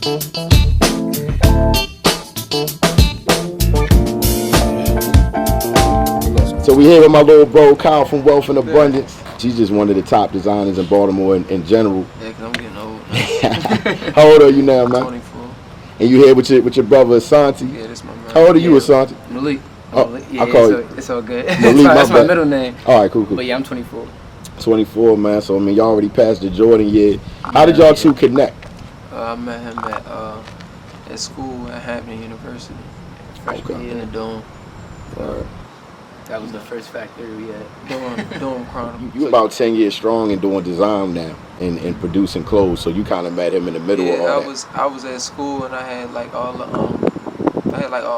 So we here with my little bro Kyle from Wealth and Abundance. She's just one of the top designers in Baltimore in general. Yeah, cause I'm getting old. How old are you now, man? 24. And you here with your brother Asante? Yeah, that's my man. How old are you, Asante? Malik. Oh, Yeah, I call it's all good. Malik, that's my middle name. All right, cool. But yeah, I'm 24. 24, man. So I mean, y'all already passed the Jordan year. How did y'all two connect? I met him at school at Hampton University. Freshman year in the dorm. That was the first factory we had. Dorm Chronicle. You about 10 years strong and doing design now and producing clothes. So you kind of met him in the middle of all that. I was at school and I had like all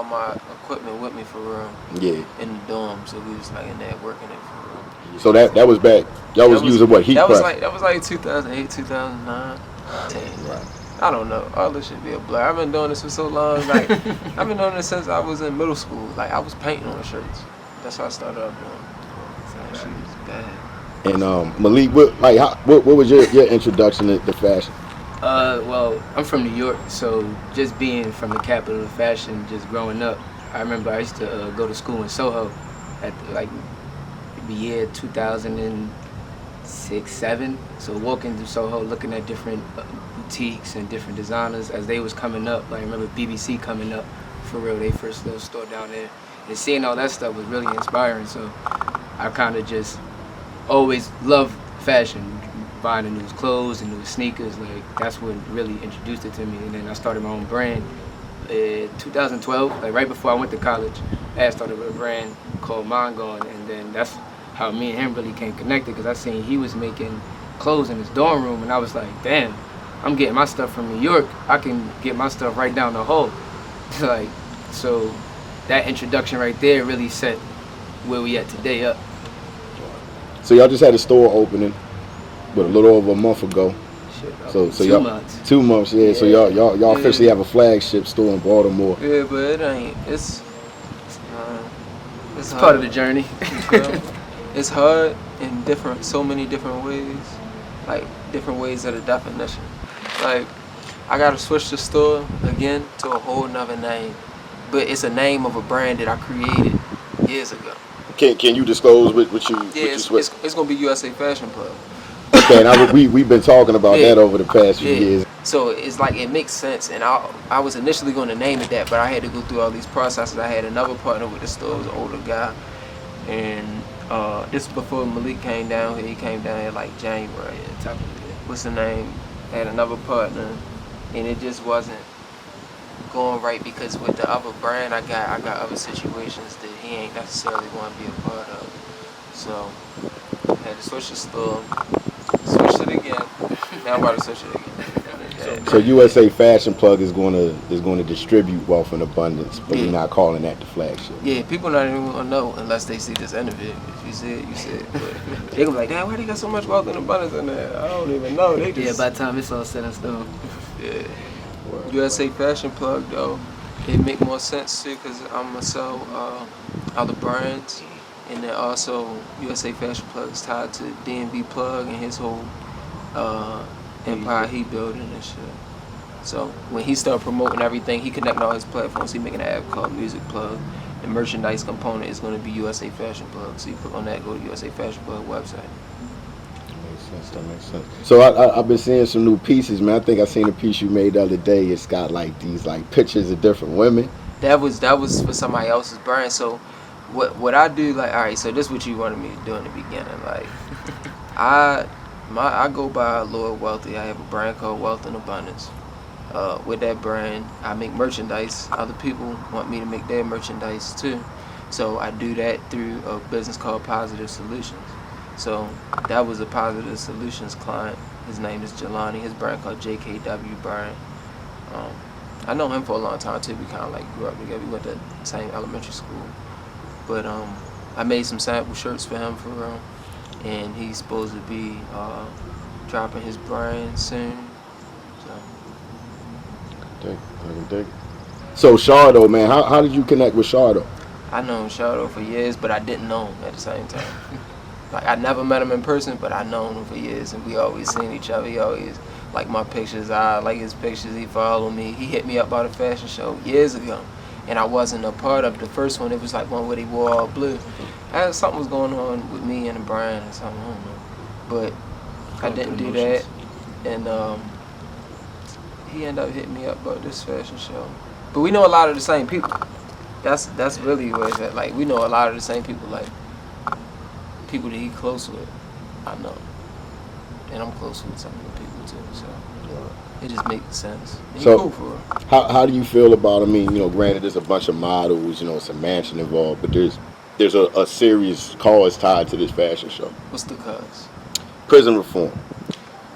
my equipment with me for real. Yeah. In the dorm, so we was like in there working it for real. So that was back. Y'all was using what, heat press? That was like 2008, 2009, 10. Right. I don't know. All this should be a blur. I've been doing this for so long. Like I've been doing this since I was in middle school. Like I was painting on shirts. That's how I started up doing. So she was bad. And Malik, what was your introduction to fashion? Well, I'm from New York, so just being from the capital of fashion, just growing up, I remember I used to go to school in Soho at like the year 2006, 7. So walking through Soho, looking at different boutiques and different designers as they was coming up. Like I remember BBC coming up for real, they first little store down there. And seeing all that stuff was really inspiring. So I kind of just always loved fashion, buying the newest clothes and new sneakers. Like that's what really introduced it to me. And then I started my own brand in 2012, like right before I went to college. I started with a brand called Mongon, and then that's how me and him really came connected, because I seen he was making clothes in his dorm room, and I was like, damn, I'm getting my stuff from New York. I can get my stuff right down the hall. Like, so that introduction right there really set where we at today up. So y'all just had a store opening, a little over a month ago. So 2 months. 2 months, yeah. So y'all officially have a flagship store in Baltimore. Yeah, but it ain't. It's part of the journey. It's hard in so many different ways, like different ways of the definition. Like I gotta switch the store again to a whole nother name, but it's a name of a brand that I created years ago. Can you disclose what you? Yeah, it's gonna be USA Fashion Plug. Okay, and we've been talking about that over the past few years. So it's like it makes sense, and I was initially going to name it that, but I had to go through all these processes. I had another partner with the store, it was an older guy, and this is before Malik came down here. He came down here like January. What's the name? I had another partner, and it just wasn't going right, because with the other brand I got other situations that he ain't necessarily going to be a part of. So I had to switch the store. Switch it again. Now I'm about to switch it again. So USA Fashion Plug is going to distribute Wealth and Abundance, but you're not calling that the flagship. Yeah, people not even gonna know unless they see this interview. If you see it, you see it. But they gonna be like, damn, why they got so much Wealth and Abundance in there? I don't even know. They just by the time it's all set in stone. Yeah. USA Fashion Plug though, it make more sense too, because I'm gonna sell other brands. And then also, USA Fashion Plug is tied to DMV Plug and his whole empire he building and shit. So when he started promoting everything, he connecting all his platforms. He making an app called Music Plug. The merchandise component is going to be USA Fashion Plug. So you click on that, go to USA Fashion Plug website. That makes sense. So I've been seeing some new pieces, man. I think I seen a piece you made the other day. It's got like these like pictures of different women. That was for somebody else's brand. So what I do, like, all right, so this is what you wanted me to do in the beginning. Like, I go by Lord Wealthy. I have a brand called Wealth and Abundance. With that brand, I make merchandise. Other people want me to make their merchandise too. So I do that through a business called Positive Solutions. So that was a Positive Solutions client. His name is Jelani. His brand called JKW Brand. I know him for a long time too. We kind of like grew up together. We went to the same elementary school. But I made some sample shirts for him for real, and he's supposed to be dropping his brand soon. So Shardo, man, how did you connect with Shardo? I known Shardo for years, but I didn't know him at the same time. Like I never met him in person, but I known him for years, and we always seen each other. He always like my pictures. I like his pictures. He followed me. He hit me up about a fashion show years ago, and I wasn't a part of the first one. It was like one where they wore all blue. Something was going on with me and Brian or something. I don't know, but I didn't do that, and he ended up hitting me up about this fashion show. But we know a lot of the same people. That's really where it's at. Like, we know a lot of the same people. Like, people that he close with, I know, and I'm close with some of the people too. So it just makes sense. And So, cool for real. how do you feel about? I mean, granted, there's a bunch of models. It's a mansion involved, but there's a serious cause tied to this fashion show. What's the cause? Prison reform.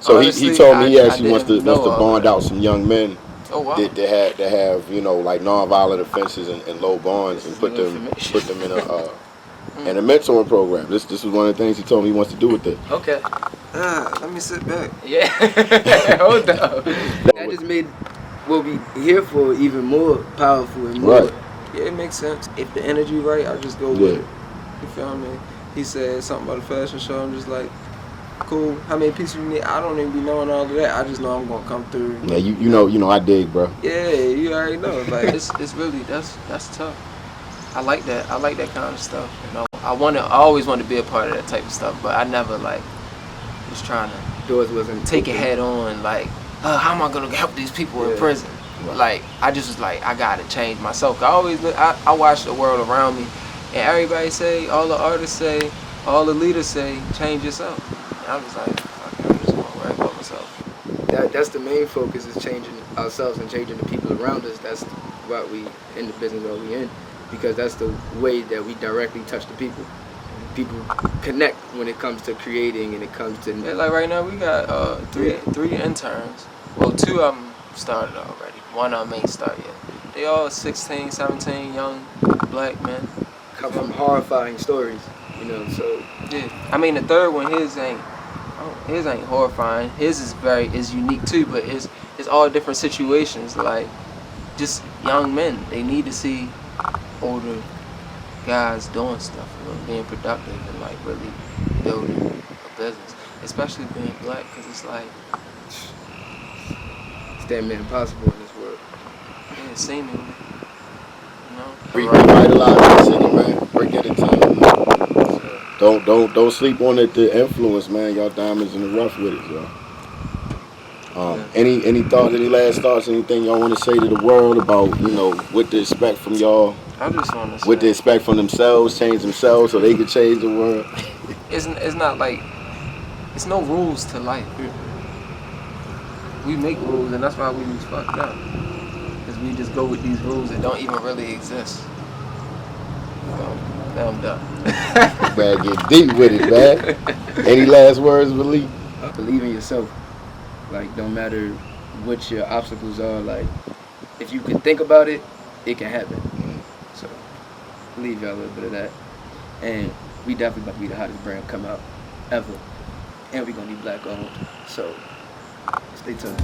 So Honestly, he told me he I actually wants to didn't know all bond that. out some young men Oh wow. that have like nonviolent offenses and low bonds, and put them in a mentoring program. This is one of the things he told me he wants to do with this. Okay. Let me sit back. Yeah. Hold up. That just made what we here for even more powerful and more. Right. Yeah, it makes sense. If the energy right, I just go with it. You feel me? He said something about a fashion show. I'm just like, cool. How many pieces you need? I don't even be knowing all of that. I just know I'm gonna come through. Yeah, you know I dig, bro. Yeah, you already know. Like, it's really that's tough. I like that. I like that kind of stuff. I always want to be a part of that type of stuff, but I never like was trying to Doors wasn't take it open. head on. Like, how am I gonna help these people in prison? Right. Like, I just was like, I gotta change myself. I watch the world around me, and everybody say, all the artists say, all the leaders say, change yourself. And I was like, okay, I'm just gonna worry about myself. That's the main focus, is changing ourselves and changing the people around us. That's why we in the business that we in, because that's the way that we directly touch the people. People connect when it comes to creating and it comes to Yeah, like right now we got three interns. Well, two of them started already. One of them ain't started yet. They all 16, 17 young black men. come from horrifying stories, so Yeah, I mean the third one, his ain't horrifying. His is unique too, but it's all different situations. Like, just young men, they need to see older guys doing stuff, being productive and like really building a business, especially being black, because it's like, it's damn near impossible in this world. yeah, seemingly, Revitalize the city, man. Break it into Don't sleep on it. The influence, man. Y'all diamonds in the rough with it, yo. Any thoughts? Any last thoughts? Anything y'all want to say to the world about what to expect from y'all? I just want to say, What to expect from themselves, change themselves so they can change the world. it's not like, it's no rules to life. We make rules, and that's why we was fucked up. Because we just go with these rules that don't even really exist. So, now I'm done. Man, get deep with it, man. Any last words, Malik? Believe in yourself. Like, don't matter what your obstacles are. Like, if you can think about it, it can happen. So, believe y'all a little bit of that. And we definitely about to be the hottest brand come out ever. And we gonna be black owned. So, stay tuned.